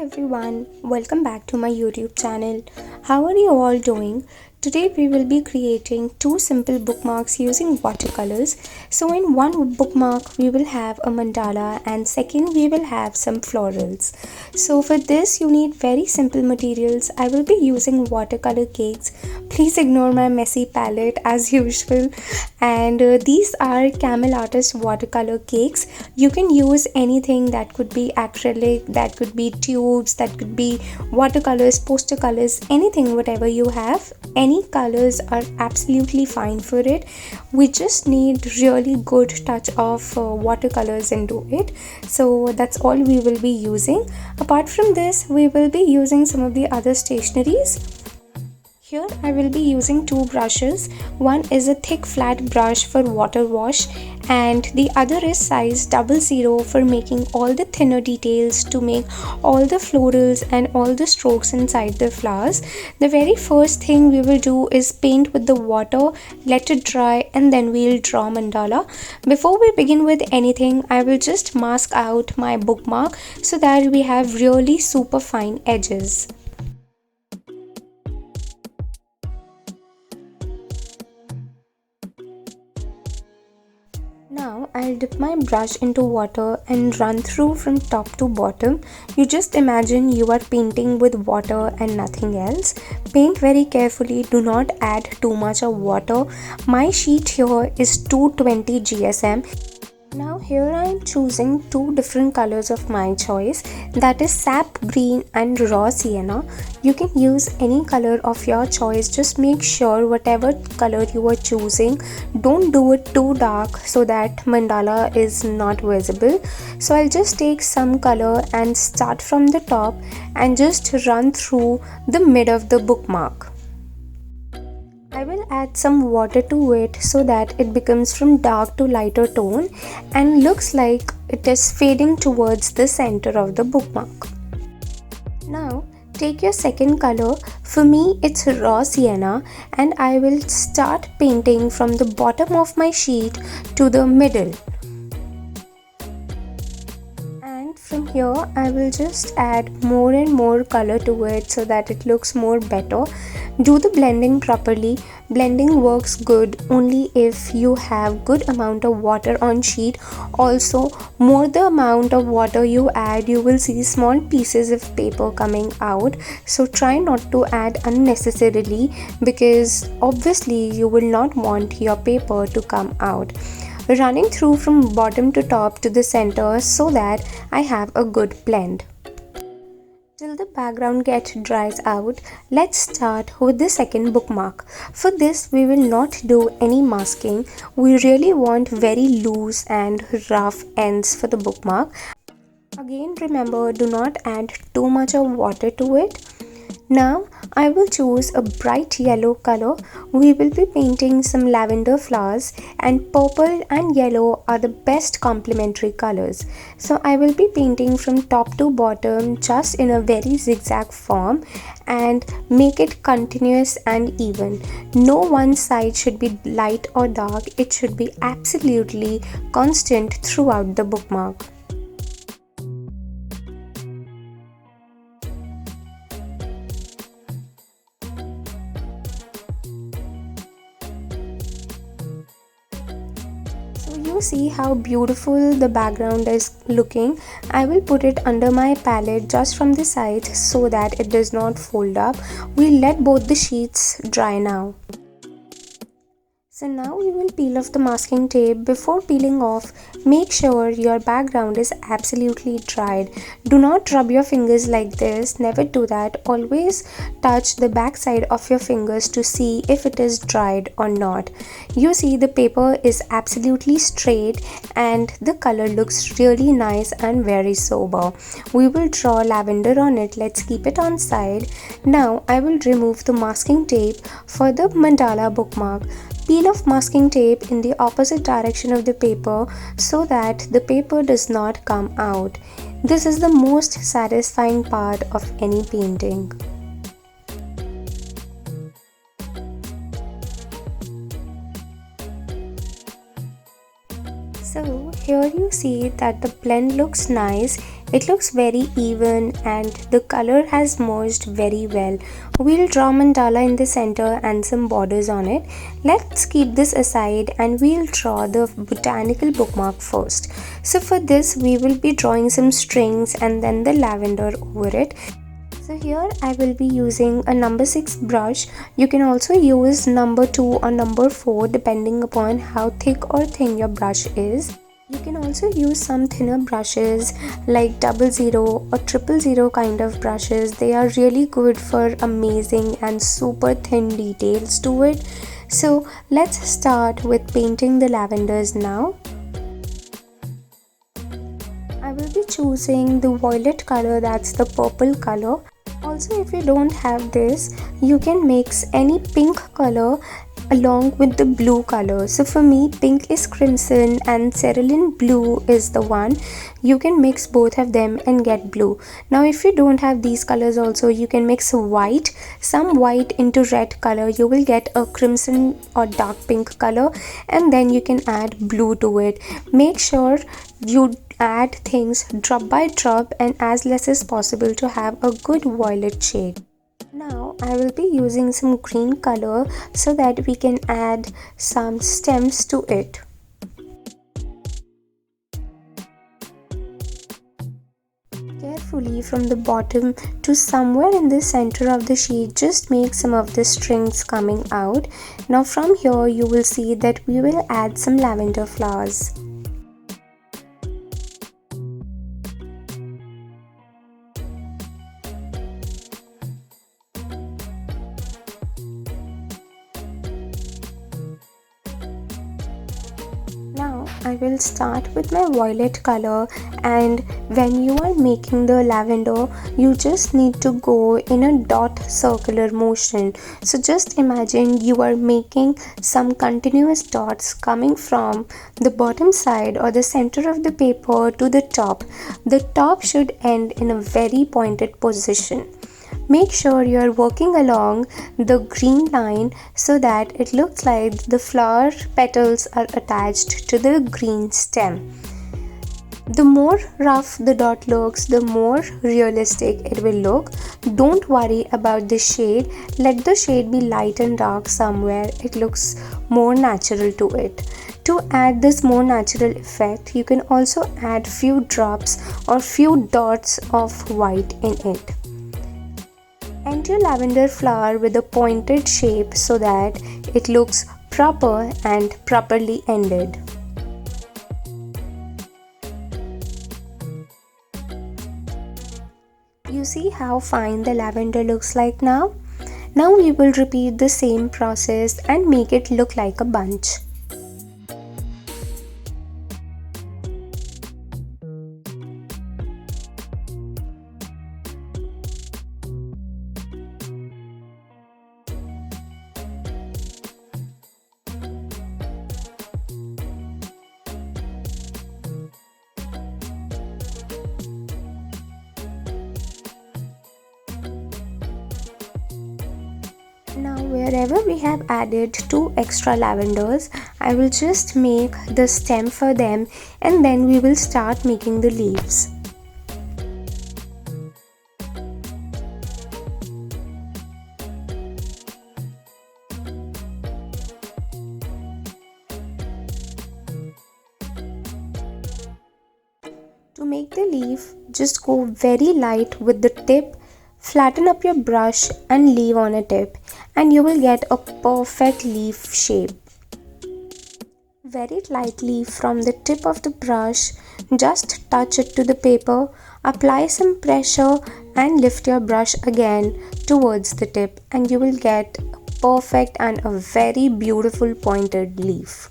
everyone, welcome back to my YouTube channel. How are you all doing? Today we will be creating two simple bookmarks using watercolors. So in one bookmark we will have a mandala and second we will have some florals. So for this you need very simple materials. I will be using watercolor cakes. Please ignore my messy palette as usual. And these are Camel Artist watercolor cakes. You can use anything, that could be acrylic, that could be tubes, that could be watercolors, poster colors, anything, whatever you have. Any colors are absolutely fine for it. We just need really good touch of watercolors into it. So that's all we will be using. Apart from this, we will be using some of the other stationeries. Here I will be using two brushes. One is a thick flat brush for water wash and the other is size 00 for making all the thinner details, to make all the florals and all the strokes inside the flowers. The very first thing we will do is paint with the water, let it dry, and then we'll draw mandala. Before we begin with anything, I will just mask out my bookmark so that we have really super fine edges. Now I'll dip my brush into water and run through from top to bottom. You just imagine you are painting with water and nothing else. Paint very carefully, do not add too much of water. My sheet here is 220 GSM. Now here I am choosing two different colors of my choice, that is sap green and raw sienna. You can use any color of your choice, just make sure whatever color you are choosing, don't do it too dark so that mandala is not visible. So I'll just take some color and start from the top and just run through the mid of the bookmark. I will add some water to it so that it becomes from dark to lighter tone and looks like it is fading towards the center of the bookmark. Now take your second color, for me it's raw sienna, and I will start painting from the bottom of my sheet to the middle. From here I will just add more and more color to it so that it looks more better. Do the blending properly. Blending works good only if you have good amount of water on sheet. Also, more the amount of water you add, you will see small pieces of paper coming out. So try not to add unnecessarily, because obviously you will not want your paper to come out. Running through from bottom to top to the center so that I have a good blend. Till the background dries out, let's start with the second bookmark. For this we will not do any masking. We really want very loose and rough ends for the bookmark. Again remember, do not add too much of water to it. Now I will choose a bright yellow color. We will be painting some lavender flowers, and purple and yellow are the best complementary colors. So I will be painting from top to bottom just in a very zigzag form and make it continuous and even. No one side should be light or dark. It should be absolutely constant throughout the bookmark. So you see how beautiful the background is looking. I will put it under my palette just from the sides so that it does not fold up. We'll let both the sheets dry now. So now we will peel off the masking tape. Before peeling off, make sure your background is absolutely dried. Do not rub your fingers like this, never do that. Always touch the back side of your fingers to see if it is dried or not. You see the paper is absolutely straight and the color looks really nice and very sober. We will draw lavender on it. Let's keep it on side. Now I will remove the masking tape for the mandala bookmark. Peel off masking tape in the opposite direction of the paper so that the paper does not come out. This is the most satisfying part of any painting. So here you see that the blend looks nice. It looks very even and the color has merged very well. We'll draw mandala in the center and some borders on it. Let's keep this aside and we'll draw the botanical bookmark first. So for this we will be drawing some strings and then the lavender over it. So here I will be using a number 6 brush. You can also use number 2 or number 4 depending upon how thick or thin your brush is. You can also use some thinner brushes like 00 or 000 kind of brushes. They are really good for amazing and super thin details to it. So let's start with painting the lavenders now. I will be choosing the violet color, that's the purple color. Also, if you don't have this, you can mix any pink color along with the blue color. So for me, pink is crimson and cerulean blue is the one. You can mix both of them and get blue. Now if you don't have these colors also, you can mix white, some white into red color. You will get a crimson or dark pink color and then you can add blue to it. Make sure you add things drop by drop and as less as possible to have a good violet shade. Now I will be using some green color so that we can add some stems to it. Carefully from the bottom to somewhere in the center of the sheet, just make some of the strings coming out. Now from here you will see that we will add some lavender flowers. Now I will start with my violet color, and when you are making the lavender you just need to go in a dot circular motion. So just imagine you are making some continuous dots coming from the bottom side or the center of the paper to the top. The top should end in a very pointed position. Make sure you are working along the green line so that it looks like the flower petals are attached to the green stem. The more rough the dot looks, the more realistic it will look. Don't worry about the shade. Let the shade be light and dark somewhere. It looks more natural to it. To add this more natural effect, you can also add few drops or few dots of white in it. End your lavender flower with a pointed shape so that it looks proper and properly ended. You see how fine the lavender looks like now? Now we will repeat the same process and make it look like a bunch. Now wherever we have added 2 extra lavenders, I will just make the stem for them and then we will start making the leaves. To make the leaf, just go very light with the tip, flatten up your brush and leave on a tip and you will get a perfect leaf shape. Very lightly from the tip of the brush, just touch it to the paper, apply some pressure and lift your brush again towards the tip and you will get a perfect and a very beautiful pointed leaf.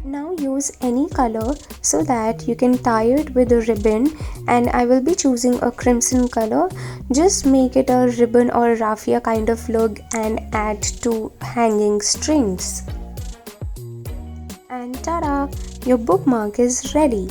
Now use any color so that you can tie it with a ribbon, and I will be choosing a crimson color. Just make it a ribbon or a raffia kind of look and add 2 hanging strings. And ta-da! Your bookmark is ready.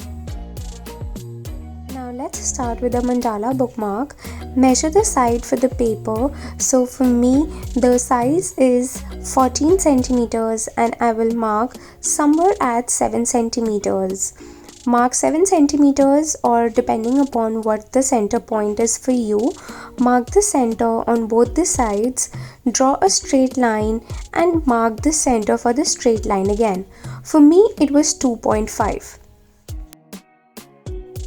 Now let's start with the mandala bookmark. Measure the side for the paper. So for me the size is 14 centimeters and I will mark somewhere at 7 centimeters. Mark 7 centimeters, or depending upon what the center point is for you, mark the center on both the sides, draw a straight line and mark the center for the straight line again. For me it was 2.5.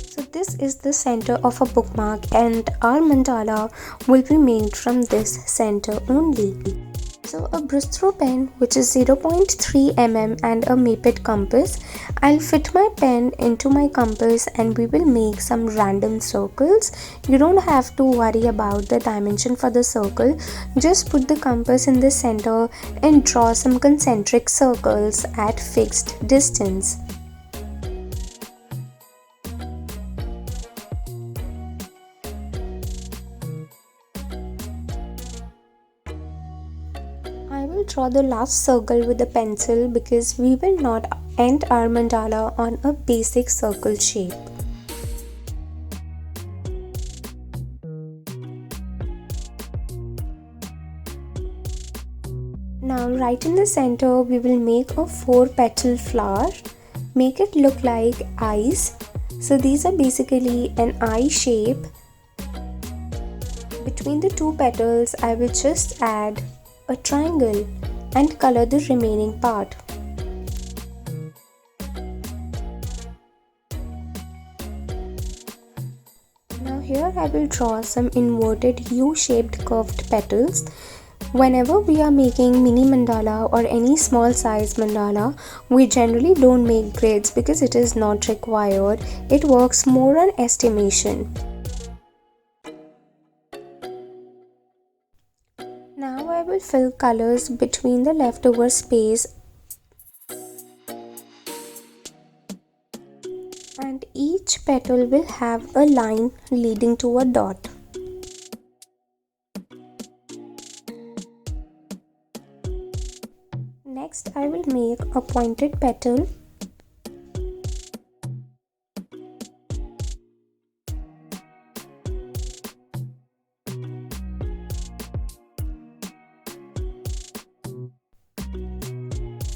So this is the center of a bookmark and our mandala will be made from this center only. So a Bristol pen which is 0.3 mm and a Maped compass. I'll fit my pen into my compass and we will make some random circles. You don't have to worry about the dimension for the circle. Just put the compass in the center and draw some concentric circles at fixed distance. I will draw the last circle with a pencil because we will not end our mandala on a basic circle shape. Now right in the center we will make a 4-petal flower. Make it look like eyes. So these are basically an eye shape. Between the 2 petals I will just add a triangle and color the remaining part. Now here I will draw some inverted U-shaped curved petals. Whenever we are making mini mandala or any small size mandala, we generally don't make grids because it is not required. It works more on estimation. Now I will fill colors between the leftover space and each petal will have a line leading to a dot. Next I will make a pointed petal.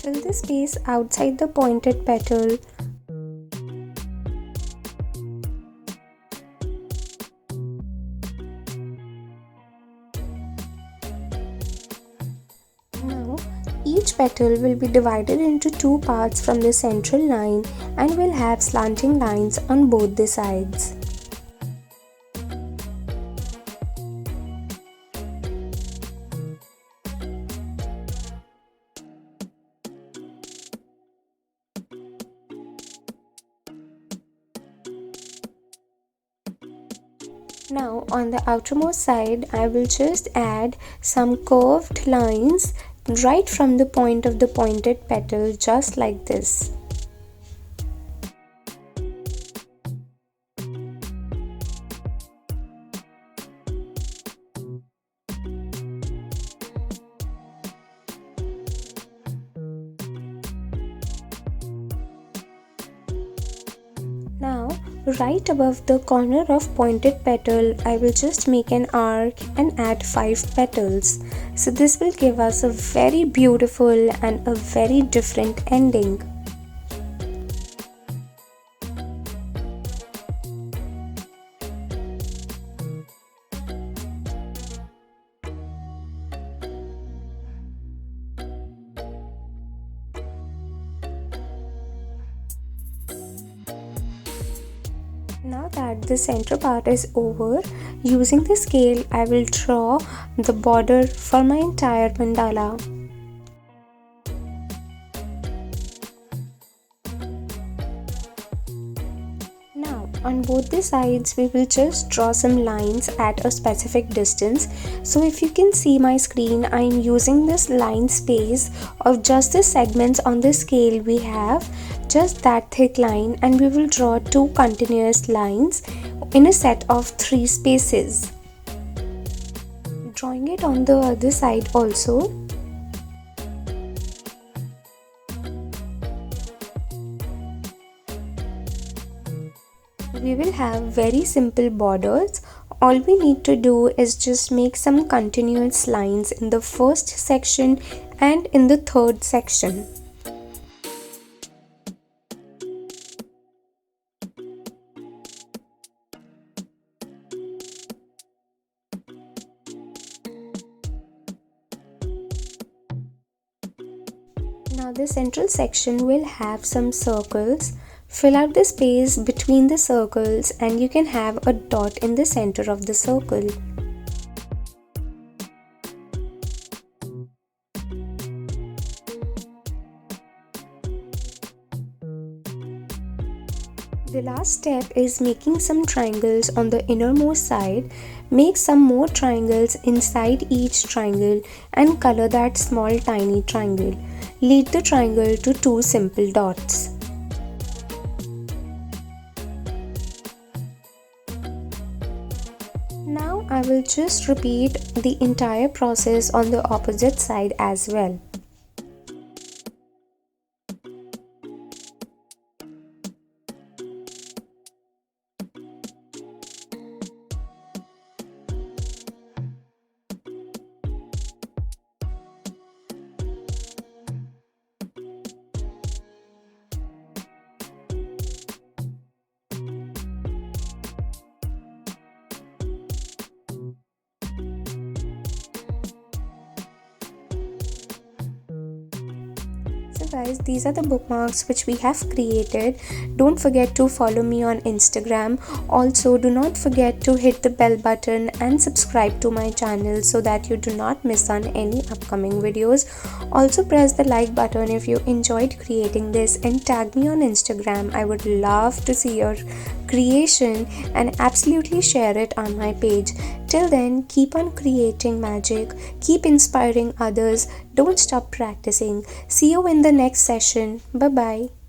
Fill the space outside the pointed petal. Now each petal will be divided into 2 parts from the central line and will have slanting lines on both the sides. Now on the outermost side I will just add some curved lines right from the point of the pointed petal, just like this. Now right above the corner of pointed petal I will just make an arc and add 5 petals. So this will give us a very beautiful and a very different ending. Now that the center part is over, using the scale I will draw the border for my entire mandala. Now on both the sides we will just draw some lines at a specific distance. So if you can see my screen, I am using this line space of just the segments on the scale we have, just that thick line, and we will draw 2 continuous lines in a set of 3 spaces. Drawing it on the other side also. We will have very simple borders All we need to do is just make some continuous lines in the first section and in the third section. Now the central section will have some circles. Fill out the space between the circles and you can have a dot in the center of the circle. The last step is making some triangles on the innermost side. Make some more triangles inside each triangle and color that small tiny triangle. Lead the triangle to two simple dots. Now I will just repeat the entire process on the opposite side as well. So guys, these are the bookmarks which we have created. Don't forget to follow me on Instagram. Also, do not forget to hit the bell button and subscribe to my channel so that you do not miss on any upcoming videos. Also, press the like button if you enjoyed creating this and tag me on Instagram. I would love to see your creation and absolutely share it on my page. Till then, keep on creating magic, keep inspiring others, don't stop practicing. See you in the next session. Bye bye.